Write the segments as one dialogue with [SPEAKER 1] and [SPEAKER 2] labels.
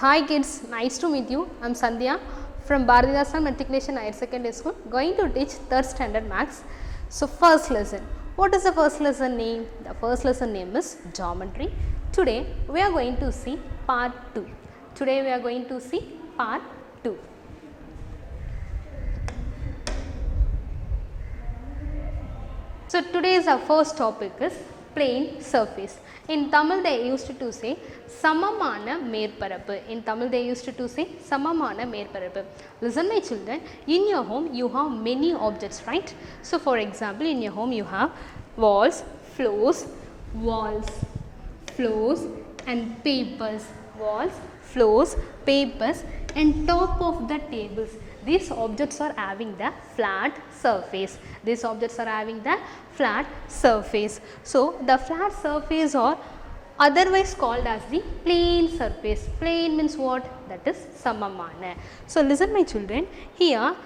[SPEAKER 1] Hi kids, nice to meet you. I am Sandhya from Bharathidasan Matriculation Higher Secondary School, going to teach 3rd standard maths. So first lesson, what is the first lesson name? The first lesson name is geometry. Today we are going to see part 2. Today we are going to see part 2. So today's our first topic is plane surface. In Tamil they used to say Samamana Merparappu. In Tamil they used to say Samamana Merparappu. Listen my children, in your home you have many objects, right? So for example, in your home you have walls, floors and papers. Walls, floors, papers and top of the tables. These objects are having the flat surface. These objects are having the flat surface. So, the flat surface are otherwise called as the plane surface. Plane means what? That is samamana. So, listen my children, here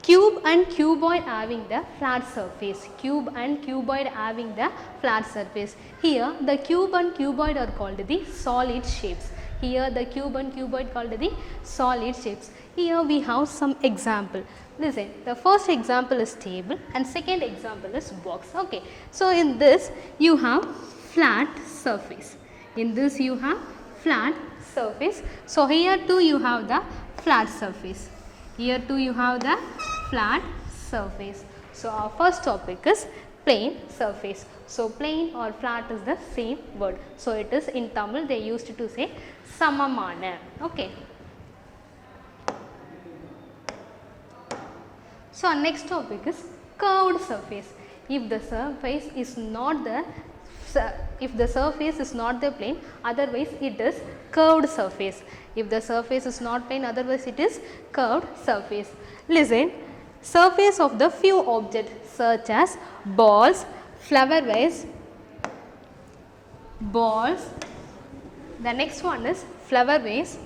[SPEAKER 1] cube and cuboid having the flat surface. Cube and cuboid having the flat surface. Here the cube and cuboid are called the solid shapes. Here the cube and cuboid called the solid shapes. Here we have some example. Listen, the first example is table and second example is box. Okay. So in this you have flat surface. In this you have flat surface. So here too you have the flat surface. Here too you have the flat surface. So our first topic is plane surface. So plane or flat is the same word. So it is in Tamil they used to say samamana. Okay. So our next topic is curved surface. If the surface is not the plane, otherwise it is curved surface. If the surface is not plane, otherwise it is curved surface. Listen, surface of the few objects such as balls, flower vase, balls. The next one is flower vase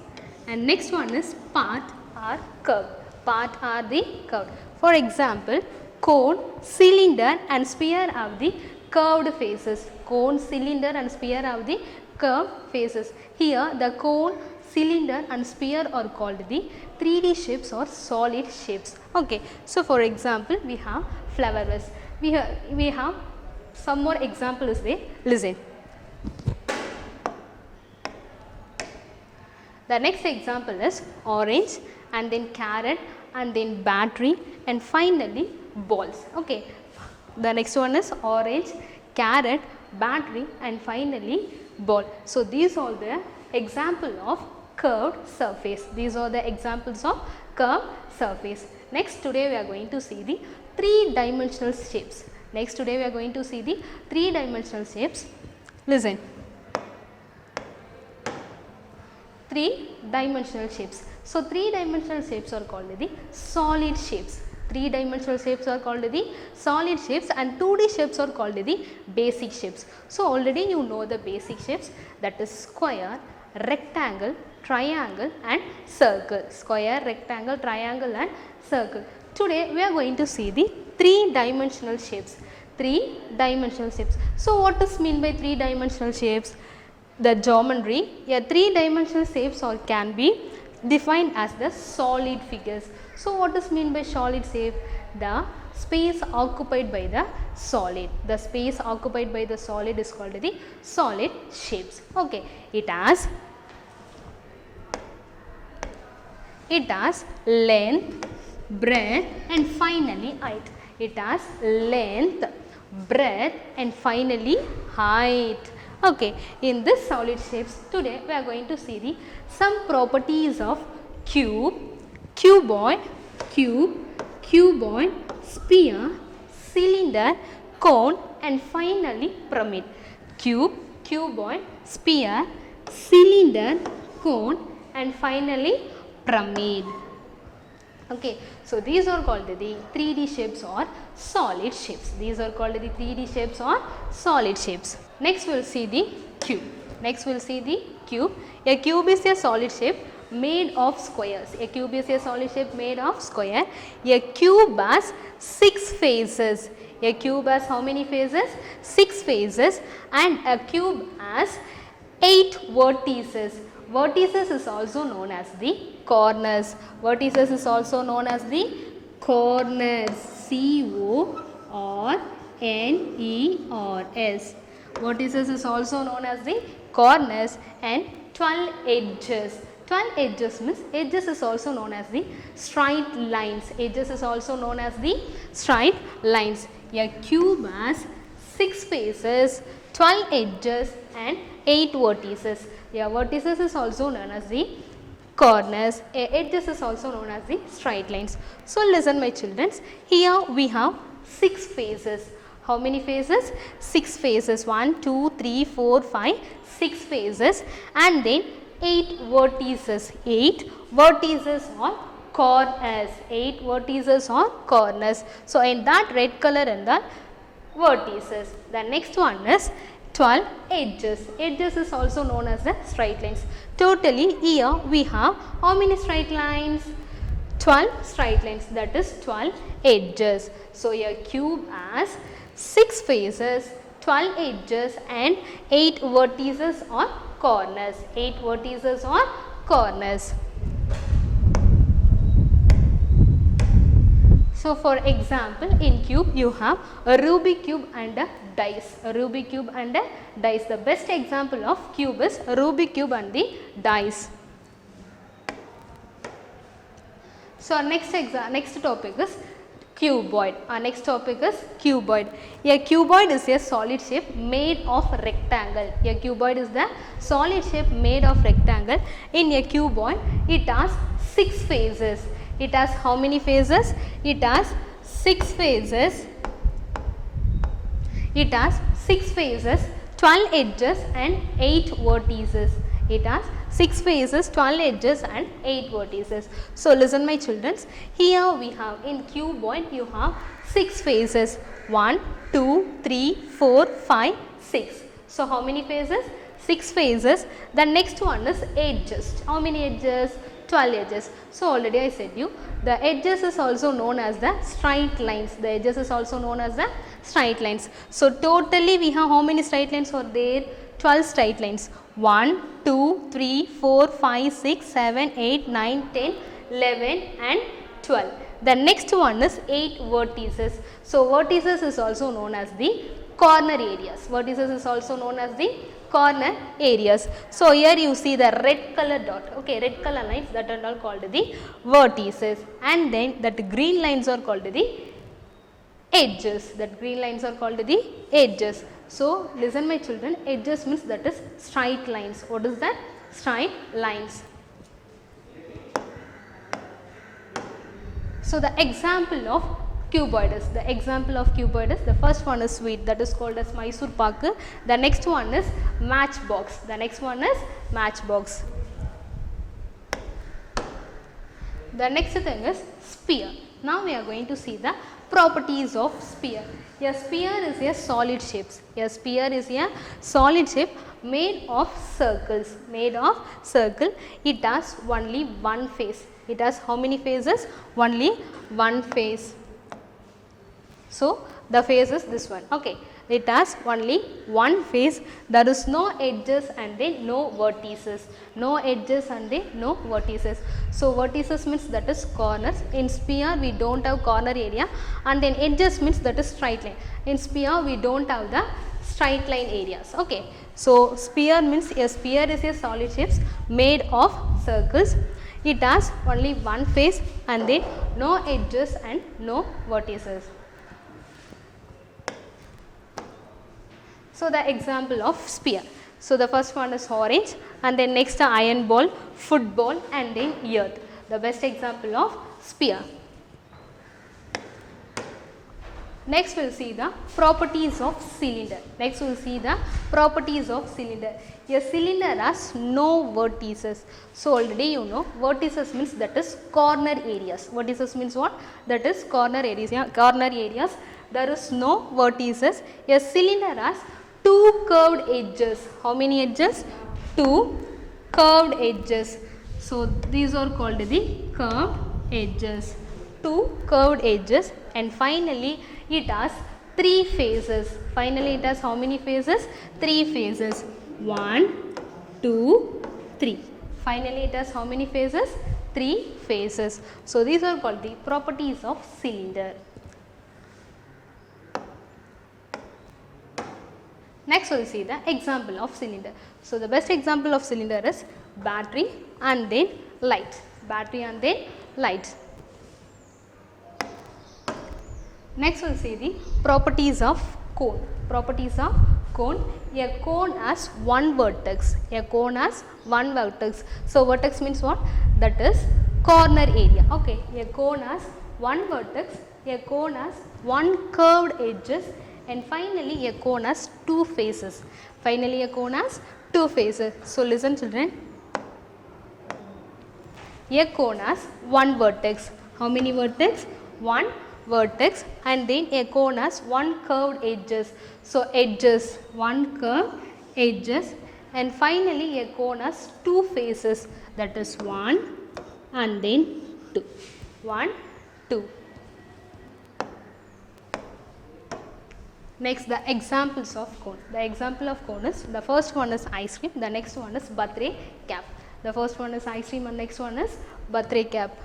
[SPEAKER 1] and next one is part or curve. Part are the curved. For example, cone, cylinder and sphere have the curved faces. Cone, cylinder and sphere have the curved faces. Here the cone, cylinder and sphere are called the 3D shapes or solid shapes. Okay. So for example, we have flower vase. We have some more example is there. Listen. The next example is orange and then carrot and then battery and finally balls. Okay. The next one is orange, carrot, battery and finally ball. So these are the example of curved surface. These are the examples of curved surface. Next today we are going to see the 3-dimensional shapes. Next today we are going to see the 3-dimensional shapes. Listen. 3-dimensional shapes. So 3-dimensional shapes are called the solid shapes. 3-dimensional shapes are called the solid shapes and 2D shapes are called the basic shapes. So already you know the basic shapes, that is square, rectangle, triangle and circle. Square, rectangle, triangle and circle. Today we are going to see the 3-dimensional shapes. 3-dimensional shapes. So what is mean by 3-dimensional shapes? The geometry, a 3-dimensional shapes or can be defined as the solid figures. So what is mean by solid shape? The space occupied by the solid. The space occupied by the solid is called the solid shapes. Okay. It has length, breadth and finally height. It has length, breadth and finally height. Okay, in this solid shapes today we are going to see some properties of cube, cuboid, sphere, cylinder, cone and finally pyramid. Cube, cuboid, sphere, cylinder, cone and finally pyramid. Okay, so these are called the 3D shapes or solid shapes. These are called the 3D shapes or solid shapes. Next we will see the cube. A cube is a solid shape made of squares. A cube is a solid shape made of square. A cube has 6 faces. A cube has how many faces? 6 faces and a cube has 8 vertices. Vertices is also known as the corners. Vertices is also known as the corners. C-O-R-N-E-R-S. Vertices is also known as the corners, and 12 edges. 12 edges means edges is also known as the straight lines. Edges is also known as the straight lines. A cube has 6 faces, 12 edges and 8 vertices. Yeah, vertices is also known as the corners. Edges is also known as the straight lines. So listen my children, here we have 6 faces. How many faces? 6 faces. 1, 2, 3, 4, 5, 6 faces, and then 8 vertices. 8 vertices or corners. 8 vertices or corners. So in that red color in the vertices. The next one is 12 edges. Edges is also known as the straight lines. Totally here we have how many straight lines? 12 straight lines, that is 12 edges. So a cube has 6 faces, 12 edges and 8 vertices or corners. 8 vertices or corners. So for example, in cube you have a Rubik cube and a dice. A Rubik cube and a dice. The best example of cube is a Rubik cube and the dice. So our next topic is cuboid. Our next topic is cuboid. A cuboid is a solid shape made of rectangle. A cuboid is the solid shape made of rectangle. In a cuboid, it has 6 faces. It has how many faces? It has 6 faces. It has 6 faces, 12 edges and 8 vertices. It has 6 faces, 12 edges and 8 vertices. So listen my children, here we have in cuboid you have 6 faces. 1, 2, 3, 4, 5, 6. So how many faces? 6 faces. The next one is edges. How many edges? 12 edges. So already I said you, the edges is also known as the straight lines. The edges is also known as the straight lines. So totally we have how many straight lines are there? 12 straight lines. 1, 2, 3, 4, 5, 6, 7, 8, 9, 10, 11 and 12. The next one is 8 vertices. So vertices is also known as the corner areas. Vertices is also known as the corner areas. So here you see the red color dot, okay, red color lines, that are all called the vertices, and then that green lines are called the edges. That green lines are called the edges. So listen my children, edges means that is straight lines. What is that? Straight lines. So the example of cuboid is, the first one is sweet, that is called as Mysore Pak. The next one is matchbox. The next one is matchbox. The next thing is sphere. Now we are going to see the properties of sphere. A sphere is a solid shape. A sphere is a solid shape made of circles. Made of circle. It has only one face. It has how many faces? Only one face. So the face is this one. Okay. It has only one face. There is no edges and then no vertices. No edges and then no vertices. So vertices means that is corners. In sphere we don't have corner area, and then edges means that is straight line. In sphere we don't have the straight line areas. Okay. So sphere means a sphere is a solid shape made of circles. It has only one face and then no edges and no vertices. So the example of sphere. So the first one is orange, and then next iron ball, football and then earth. The best example of sphere. Next we will see the properties of cylinder. Next we will see the properties of cylinder. A cylinder has no vertices. So already you know vertices means that is corner areas. Vertices means what? That is corner areas. Yeah, corner areas. There is no vertices. A cylinder has 2 curved edges. How many edges? 2 curved edges. So these are called the curved edges. 2 curved edges, and finally it has 3 faces. Finally it has how many faces? 3 faces. 1, 2, 3. Finally, it has how many faces? 3 faces. So, these are called the properties of cylinder. Next, we will see the example of cylinder. So, the best example of cylinder is battery and then light. Battery and then light. Next, we will see the properties of cone. Properties of cone. A cone has one vertex. A cone has one vertex. So, vertex means what? That is corner area. Okay. A cone has one vertex. A cone has one curved edges. And finally, a cone has 2 faces. Finally, a cone has 2 faces. So, listen children. A cone has one vertex. How many vertex? One vertex, and then a cone has one curved edges. So, edges, one curved edges, and finally, a cone has 2 faces, that is 1 and then 2. 1, 2. Next, the examples of cone. The example of cone is, the first one is ice cream, the next one is birthday cap. The first one is ice cream and next one is birthday cap.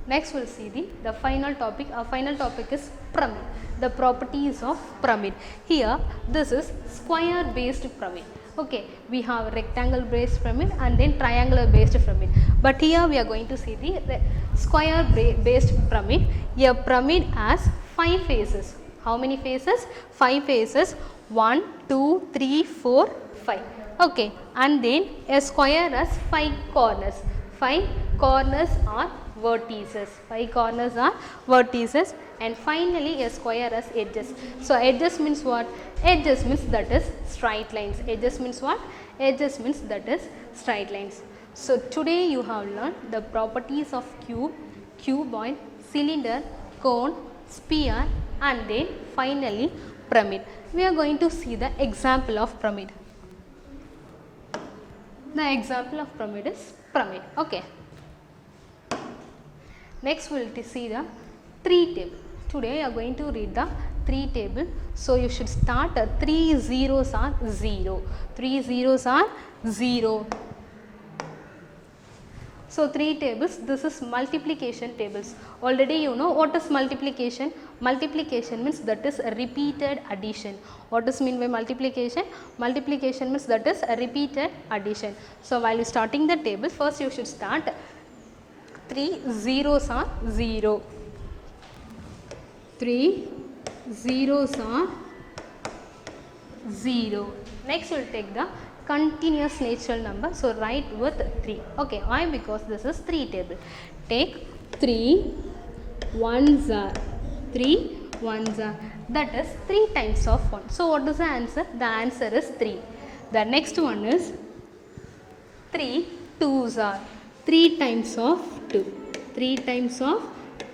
[SPEAKER 1] Next, we will see the final topic. Our final topic is pyramid. The properties of pyramid. Here, this is square based pyramid. Okay, we have rectangle based pyramid and then triangular based pyramid. But here we are going to see the square based pyramid. A pyramid has 5 faces. How many faces? 5 faces. 1, 2, 3, 4, 5. Okay, and then a square has 5 corners. 5 corners are vertices. 5 corners are vertices, and finally a square has edges. So, edges means what? Edges means that is straight lines. Edges means what? Edges means that is straight lines. So, today you have learned the properties of cube, cuboid, cylinder, cone, sphere, and then finally pyramid. We are going to see the example of pyramid. The example of pyramid is pyramid. Okay. Next, we will see the 3 table. Today, you are going to read the 3 table. So, you should start 3 zeros are 0. 3 zeros are 0. So, 3 tables, this is multiplication tables. Already you know what is multiplication. Multiplication means that is a repeated addition. What does mean by multiplication? Multiplication means that is a repeated addition. So, while you starting the table, first you should start 3 zeros are 0. 3 zeros are 0. Next, you will take the continuous natural number. So, write with 3. Okay, why? Because this is 3 table. Take 3 ones are 3 ones are, that is 3 times of 1. So, what is the answer? The answer is 3. The next one is 3 twos are 3 times of 2. 3 times of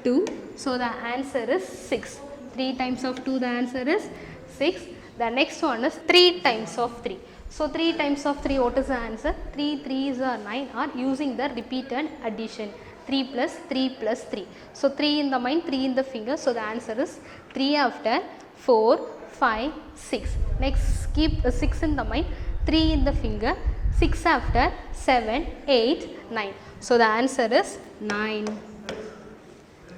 [SPEAKER 1] 2. So, the answer is 6. 3 times of 2, the answer is 6. The next one is 3 times of 3. So, 3 times of 3, what is the answer? 3 3s are 9 are using the repeated addition. 3 plus 3 plus 3. So, 3 in the mind, 3 in the finger. So, the answer is 3 after 4, 5, 6. Next, keep 6 in the mind, 3 in the finger, 6 after 7, 8, 9. So, the answer is 9.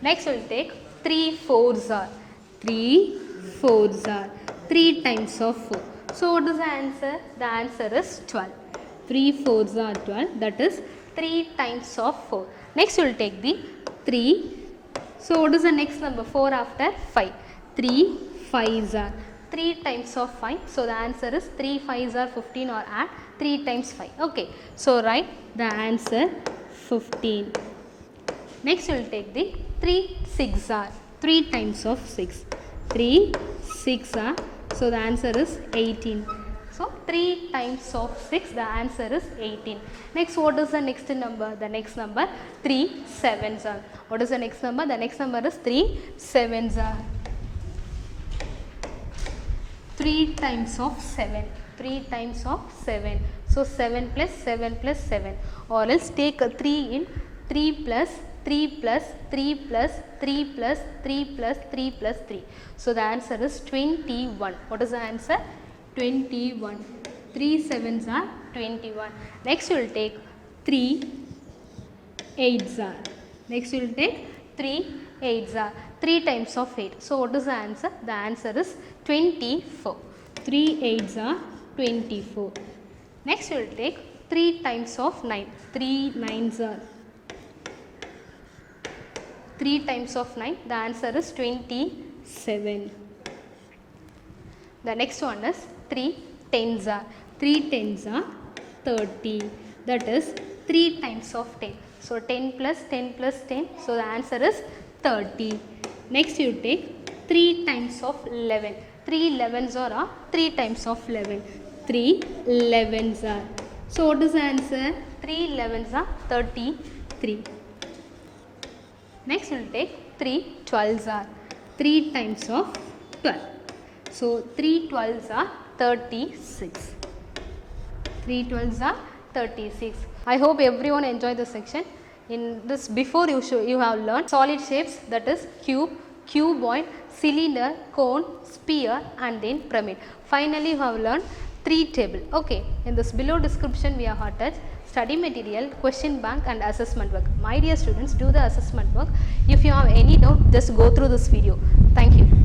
[SPEAKER 1] Next, we will take 3 fours are 3 fours are 3 times of 4. So, what is the answer? The answer is 12. 3 fours are 12, that is 3 times of 4. Next, you will take the 3. So, what is the next number? 4 after 5. 3 5s are 3 times of 5. So, the answer is 3 5s are 15 or add 3 times 5. Okay. So, write the answer 15. Next, you will take the 3 6 are 3 times of 6. 3 6 are, so the answer is 18. So, 3 times of 6, the answer is 18. Next, what is the next number? The next number 3 7s are. What is the next number? The next number is 3 7s are. 3 times of 7. 3 times of 7. So, 7 plus 7 plus 7, or else take a 3 in 3 plus 3 plus 3 plus 3 plus 3 plus 3 plus 3. So, the answer is 21. What is the answer? 21. 3 7s are 21. Next you will take 3 8s are. Next you will take 3 8s are. 3 times of 8. So what is the answer? The answer is 24. 3 8s are 24. Next you will take 3 times of 9. 3 9s are. 3 times of 9. The answer is 27. The next one is 3 10s are. 3 10s are 30. That is 3 times of 10. So 10 plus 10 plus 10. So the answer is 30. Next you take 3 times of 11. 3 11s are 3 times of 11. 3 11s are. So what is the answer? 3 11s are 33. Next we will take 3 12s are. 3 times of 12. So 3 12s are 36. 3 12s are 36. I hope everyone enjoyed this section. In this before you have learned solid shapes, that is cube, cuboid, cylinder, cone, sphere and then pyramid. Finally you have learned 3 table. Okay, in this below description we have attached study material, question bank and assessment work. My dear students, do the assessment work. If you have any doubt, just go through this video. Thank you.